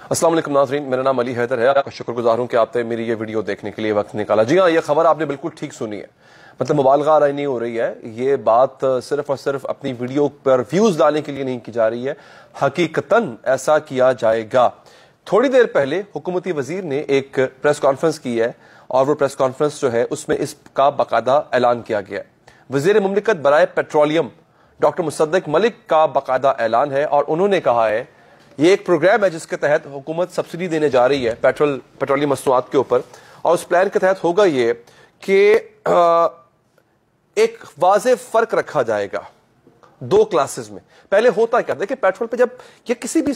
अस्सलाम वालेकुम नाज़रीन, मेरा नाम अली हैदर है। आपका शुक्रगुजार हूँ कि आपने मेरी ये वीडियो देखने के लिए वक्त निकाला। जी हाँ, ये खबर आपने बिल्कुल ठीक सुनी है, मतलब मुबालगा नहीं हो रही है। ये बात सिर्फ और सिर्फ अपनी वीडियो पर व्यूज लाने के लिए नहीं की जा रही है, हकीकतन ऐसा किया जाएगा। थोड़ी देर पहले हुकूमती वजीर ने एक प्रेस कॉन्फ्रेंस की है और वो प्रेस कॉन्फ्रेंस जो है उसमें इसका बाकायदा ऐलान किया गया है। वजीर मुमलिकत बराए पेट्रोलियम डॉक्टर मुसद्दिक मलिक का बाकायदा ऐलान है और उन्होंने कहा है ये एक प्रोग्राम है जिसके तहत हुकूमत सब्सिडी देने जा रही है पेट्रोलियम मसनूआत के ऊपर, और उस प्लान के तहत होगा ये कि एक वाज़ेह फर्क रखा जाएगा दो क्लासेस में। पहले होता क्या, देखिए पेट्रोल पे जब या किसी भी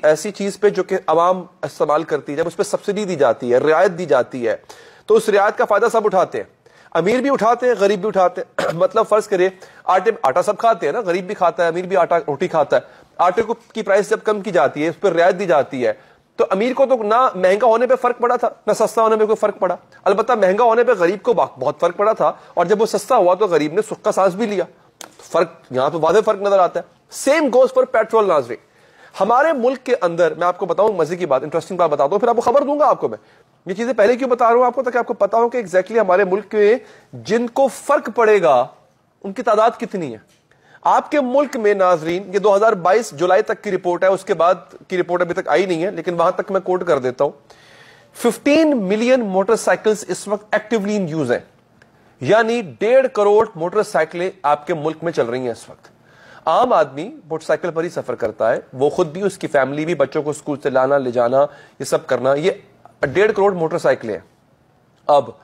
ऐसी चीज पे जो कि आवाम इस्तेमाल करती है, जब उस पर सब्सिडी दी जाती है, रियायत दी जाती है, तो उस रियायत का फायदा सब उठाते हैं, अमीर भी उठाते हैं, गरीब भी उठाते हैं। मतलब फर्ज करिए आटा सब खाते हैं ना, गरीब भी खाता है, अमीर भी आटा रोटी खाता है। आटे को की प्राइस जब कम की जाती है, उस पर रियायत दी जाती है, तो अमीर को तो ना महंगा होने पे फर्क पड़ा था ना सस्ता होने में कोई फर्क पड़ा। अलबत्ता महंगा होने पे गरीब को बहुत फर्क पड़ा था, और जब वो सस्ता हुआ तो गरीब ने सुख का सांस भी लिया। फर्क यहां तो वाज़ेह फर्क नजर आता है। Same goes for petrol. नाज़रीन, हमारे मुल्क के अंदर मैं आपको बताऊं मजे की बात, इंटरेस्टिंग बात बताता हूं, फिर आपको खबर दूंगा। आपको मैं ये चीजें पहले क्यों बता रहा हूं आपको, ताकि आपको पता हो कि एग्जैक्टली हमारे मुल्क में जिनको फर्क पड़ेगा उनकी तादाद कितनी है। आपके मुल्क में नाजरीन, ये 2022 जुलाई तक की रिपोर्ट है, उसके बाद की रिपोर्ट अभी तक आई नहीं है, लेकिन वहां तक मैं कोट कर देता हूं। 15 मिलियन मोटरसाइकिल्स इस वक्त एक्टिवली इन यूज है, यानी 1.5 करोड़ मोटरसाइकिलें आपके मुल्क में चल रही हैं इस वक्त। आम आदमी मोटरसाइकिल पर ही सफर करता है, वो खुद भी, उसकी फैमिली भी, बच्चों को स्कूल से लाना ले जाना, ये सब करना। ये 1.5 करोड़ मोटरसाइकिलें हैं। अब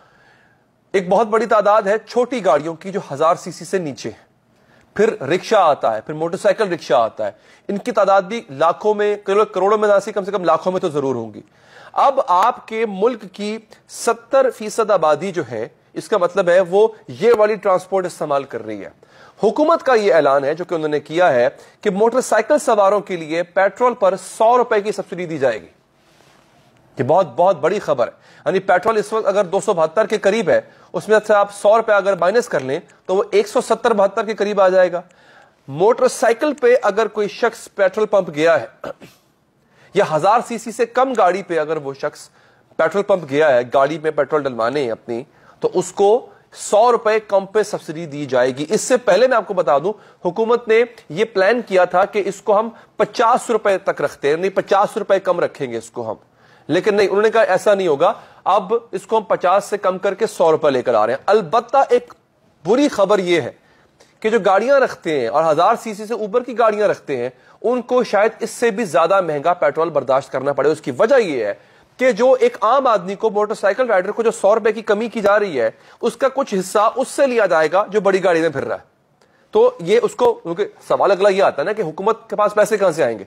एक बहुत बड़ी तादाद है छोटी गाड़ियों की जो 1000 सीसी से नीचे है, फिर रिक्शा आता है, फिर मोटरसाइकिल रिक्शा आता है। इनकी तादाद भी लाखों में, करोड़ों में नहीं, कम से कम लाखों में तो जरूर होंगी। अब आपके मुल्क की 70% आबादी जो है, इसका मतलब है वो ये वाली ट्रांसपोर्ट इस्तेमाल कर रही है। हुकूमत का यह ऐलान है जो कि उन्होंने किया है कि मोटरसाइकिल सवारों के लिए पेट्रोल पर 100 रुपए की सब्सिडी दी जाएगी। ये बहुत बहुत बड़ी खबर है। यानी पेट्रोल इस वक्त अगर 272 के करीब है, उसमें से आप 100 रुपए अगर माइनस कर लें तो वो 170-72 के करीब आ जाएगा। मोटरसाइकिल पे अगर कोई शख्स पेट्रोल पंप गया है या 1000 सीसी से कम गाड़ी पे अगर वो शख्स पेट्रोल पंप गया है गाड़ी में पेट्रोल डलवाने अपनी, तो उसको 100 रुपए कम पे सब्सिडी दी जाएगी। इससे पहले मैं आपको बता दूं, हुकूमत ने यह प्लान किया था कि इसको हम 50 रुपए तक रखते हैं, नहीं 50 रुपए कम रखेंगे इसको हम, लेकिन नहीं, उन्होंने कहा ऐसा नहीं होगा, अब इसको हम 50 से कम करके 100 रुपए लेकर आ रहे हैं। अलबत्ता एक बुरी खबर यह है कि जो गाड़ियां रखते हैं और 1000 सीसी से ऊपर की गाड़ियां रखते हैं, उनको शायद इससे भी ज्यादा महंगा पेट्रोल बर्दाश्त करना पड़े। उसकी वजह यह है कि जो एक आम आदमी को, मोटरसाइकिल राइडर को जो 100 रुपए की कमी की जा रही है, उसका कुछ हिस्सा उससे लिया जाएगा जो बड़ी गाड़ी में फिर रहा है। तो ये उसको, क्योंकि सवाल अगला यह आता है ना कि हुकूमत के पास पैसे कहां से आएंगे,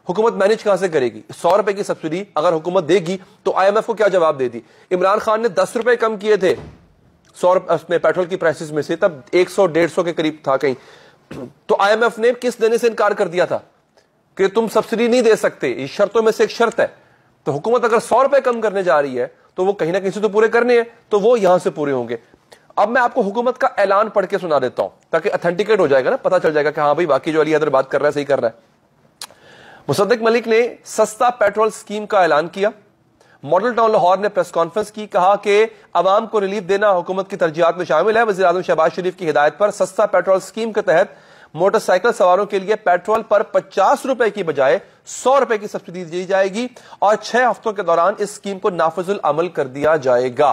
हुकूमत मैनेज कहां से करेगी। 100 रुपए की सब्सिडी अगर हुकूमत देगी तो IMF को क्या जवाब देती। इमरान खान ने 10 रुपए कम किए थे 100 रुपए पेट्रोल की प्राइसेस में से, तब 100-150 के करीब था कहीं, तो IMF ने किस देने से इनकार कर दिया था कि तुम सब्सिडी नहीं दे सकते, इस शर्तों में से एक शर्त है। तो हुकूमत अगर 100 रुपए कम करने जा रही है तो वो कहीं ना कहीं से तो पूरे करने हैं, तो वो यहां से पूरे होंगे। अब मैं आपको हुकूमत का ऐलान पढ़ के सुना देता हूं ताकि ऑथेंटिकेट हो जाएगा ना, पता चल जाएगा कि हाँ भाई बाकी जो अली हैदर बात कर रहा है सही कर रहा है। मुसद्दिक मलिक ने सस्ता पेट्रोल स्कीम का ऐलान किया। मॉडल टाउन लाहौर ने प्रेस कॉन्फ्रेंस की, कहा कि अवाम को रिलीफ देना हुकूमत की तरजीहात में शामिल है। वज़ीर आज़म शहबाज शरीफ की हिदायत पर सस्ता पेट्रोल स्कीम के तहत मोटरसाइकिल सवारों के लिए पेट्रोल पर 50 रुपए की बजाय 100 रुपए की सब्सिडी दी जाएगी और 6 हफ्तों के दौरान इस स्कीम को नाफिजुल अमल कर दिया जाएगा।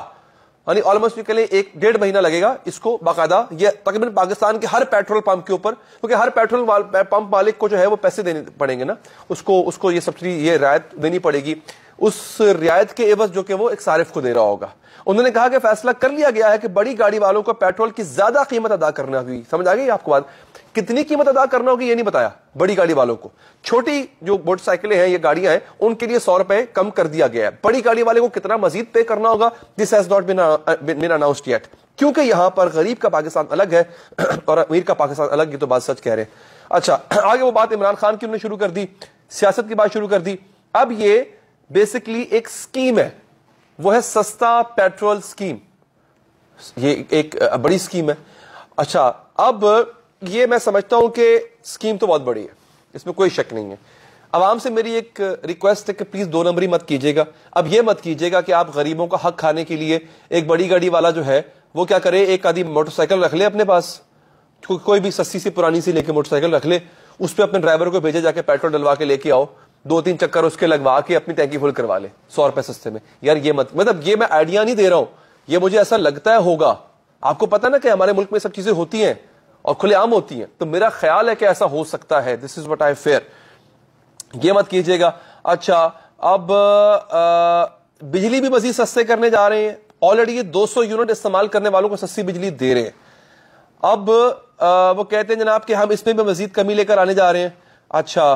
यानी ऑलमोस्ट के लिए 1-1.5 महीना लगेगा इसको बाकायदा। ये तकरीबन पाकिस्तान के हर पेट्रोल पंप के ऊपर, क्योंकि हर पेट्रोल पंप मालिक को जो है वो पैसे देने पड़ेंगे ना, उसको ये सब्सिडी, ये रियायत देनी पड़ेगी। उस रियायत के एवज जो कि वो एक सारिफ को दे रहा होगा। उन्होंने कहा कि फैसला कर लिया गया है कि बड़ी गाड़ी वालों को पेट्रोल की ज्यादा कीमत अदा करना होगी। समझ आ गई आपको बात, कितनी कीमत अदा करना होगी ये नहीं बताया बड़ी गाड़ी वालों को। छोटी जो मोटरसाइकिलें हैं, ये गाड़ियां हैं, उनके लिए 100 रुपए कम कर दिया गया है। बड़ी गाड़ी वाले को कितना मजीद पे करना होगा, this has not been announced yet, क्योंकि यहां पर गरीब का पाकिस्तान अलग है और अमीर का पाकिस्तान अलग। ये तो बात सच कह रहे हैं। अच्छा, आगे वो बात इमरान खान की उन्होंने शुरू कर दी, सियासत की बात शुरू कर दी। अब ये बेसिकली एक स्कीम है, वो है सस्ता पेट्रोल स्कीम। ये एक बड़ी स्कीम है। अच्छा, अब ये मैं समझता हूं कि स्कीम तो बहुत बड़ी है, इसमें कोई शक नहीं है। عوام سے میری ایک ریکویسٹ ہے کہ پلیز 2 نمبری مت کیجیے گا. اب یہ مت کیجیے گا کہ آپ غریبوں کا حق کھانے کے لیے ایک بڑی گاڑی والا جو ہے وہ کیا کرے, ایک آدھی موٹر سائیکل رکھ لے اپنے پاس, کوئی بھی سستی سی پرانی سی لے کے موٹر سائیکل رکھ لے, اس پہ اپنے ڈرائیور کو بھیجے, جا کے پیٹرول ڈلوا کے لے کے آؤ, 2-3 چکر اس کے لگوا کے اپنی ٹینکی فل کروا لے 100 روپے سستے میں. یار یہ مطلب یہ میں آئیڈیا نہیں دے رہا ہوں, یہ مجھے ایسا لگتا ہے ہوگا. آپ کو پتا نا کہ ہمارے ملک میں سب چیزیں ہوتی ہیں اور کھلے عام ہوتی ہیں, تو میرا خیال ہے کہ ایسا ہو سکتا ہے. دس از وٹ آئی فیئر. یہ مت کیجیے گا. اچھا, اب بجلی بھی مزید سستے کرنے جا رہے ہیں. آلریڈی یہ 200 یونٹ استعمال کرنے والوں کو سستی بجلی دے رہے ہیں. اب وہ کہتے ہیں جناب کہ ہم اس میں بھی مزید کمی لے کر آنے جا رہے ہیں. اچھا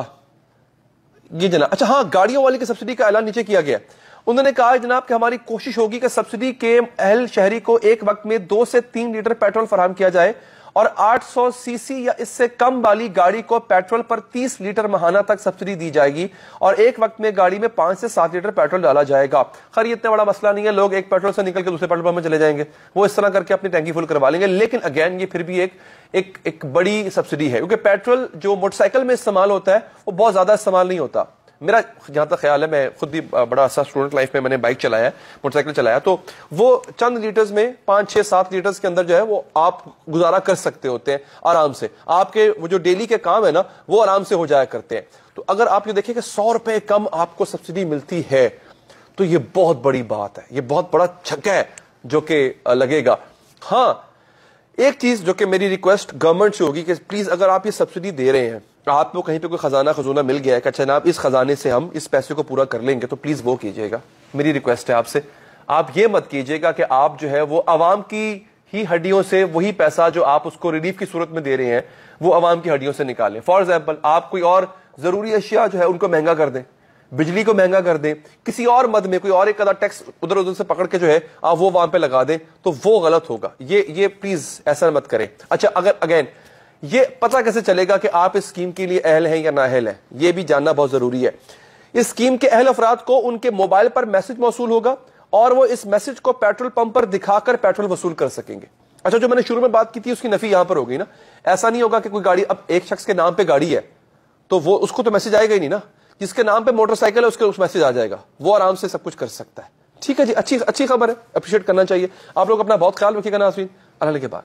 یہ جناب, اچھا ہاں, گاڑیوں والی کی سبسڈی کا اعلان نیچے کیا گیا. انہوں نے کہا جناب کہ ہماری کوشش ہوگی کہ سبسڈی کے اہل شہری کو ایک وقت میں 2 سے 3 لیٹر پیٹرول فراہم کیا جائے, اور 800 سی سی یا اس سے کم والی گاڑی کو پیٹرول پر 30 لیٹر ماہانہ تک سبسڈی دی جائے گی, اور ایک وقت میں گاڑی میں 5 سے 7 لیٹر پیٹرول ڈالا جائے گا. خیر یہ اتنا بڑا مسئلہ نہیں ہے, لوگ ایک پیٹرول سے نکل کے دوسرے پیٹرول پمپ میں چلے جائیں گے, وہ اس طرح کر کے اپنی ٹینکی فل کروا لیں گے. لیکن اگین یہ پھر بھی ایک بڑی سبسڈی ہے, کیونکہ پیٹرول جو موٹر سائیکل میں استعمال ہوتا ہے وہ بہت زیادہ استعمال نہیں ہوتا. میرا جہاں تک خیال ہے, میں خود بھی بڑا اچھا اسٹوڈنٹ لائف میں نے بائک چلایا ہے, موٹر سائیکل چلایا, تو وہ چند لیٹرز میں 5-6-7 لیٹرز کے اندر جو ہے وہ آپ گزارا کر سکتے ہوتے ہیں آرام سے. آپ کے وہ جو ڈیلی کے کام ہے نا وہ آرام سے ہو جایا کرتے ہیں. تو اگر آپ یہ دیکھیں کہ 100 روپے کم آپ کو سبسڈی ملتی ہے تو یہ بہت بڑی بات ہے, یہ بہت بڑا چھکا ہے جو کہ لگے گا. ہاں ایک چیز جو کہ میری ریکویسٹ گورنمنٹ سے ہوگی کہ پلیز اگر آپ یہ سبسڈی دے رہے ہیں, آپ کو کہیں پہ کوئی خزانہ مل گیا ہے کہ اچھا جناب اس خزانے سے ہم اس پیسے کو پورا کر لیں گے, تو پلیز وہ کیجیے گا. میری ریکویسٹ ہے آپ سے, آپ یہ مت کیجیے گا کہ آپ جو ہے وہ عوام کی ہی ہڈیوں سے وہی پیسہ جو آپ اس کو ریلیف کی صورت میں دے رہے ہیں وہ عوام کی ہڈیوں سے نکالیں. فار ایگزامپل آپ کوئی اور ضروری اشیاء جو ہے ان کو مہنگا کر دیں, بجلی کو مہنگا کر دیں, کسی اور مد میں کوئی اور ایک آدھا ٹیکس ادھر ادھر سے پکڑ کے جو ہے آپ وہ وہاں پہ لگا دیں, تو وہ غلط ہوگا. یہ پلیز ایسا مت کریں. اچھا اگر اگین یہ پتہ کیسے چلے گا کہ آپ اس اسکیم کے لیے اہل ہیں یا نااہل ہیں, یہ بھی جاننا بہت ضروری ہے. اس اسکیم کے اہل افراد کو ان کے موبائل پر میسج موصول ہوگا اور وہ اس میسج کو پیٹرول پمپ پر دکھا کر پیٹرول وصول کر سکیں گے. اچھا جو میں نے شروع میں بات کی تھی اس کی نفی یہاں پر ہوگی نا. ایسا نہیں ہوگا کہ کوئی گاڑی, اب ایک شخص کے نام پہ گاڑی ہے تو وہ اس کو تو میسج آئے گا ہی نہیں نا, جس کے نام پہ موٹر سائیکل ہے اس کے اس میسج آ جائے گا, وہ آرام سے سب کچھ کر سکتا ہے. ٹھیک ہے جی, اچھی خبر ہے, اپریشیٹ کرنا چاہیے. آپ لوگ اپنا بہت خیال رکھیے گا ناظرین. اللہ کے بعد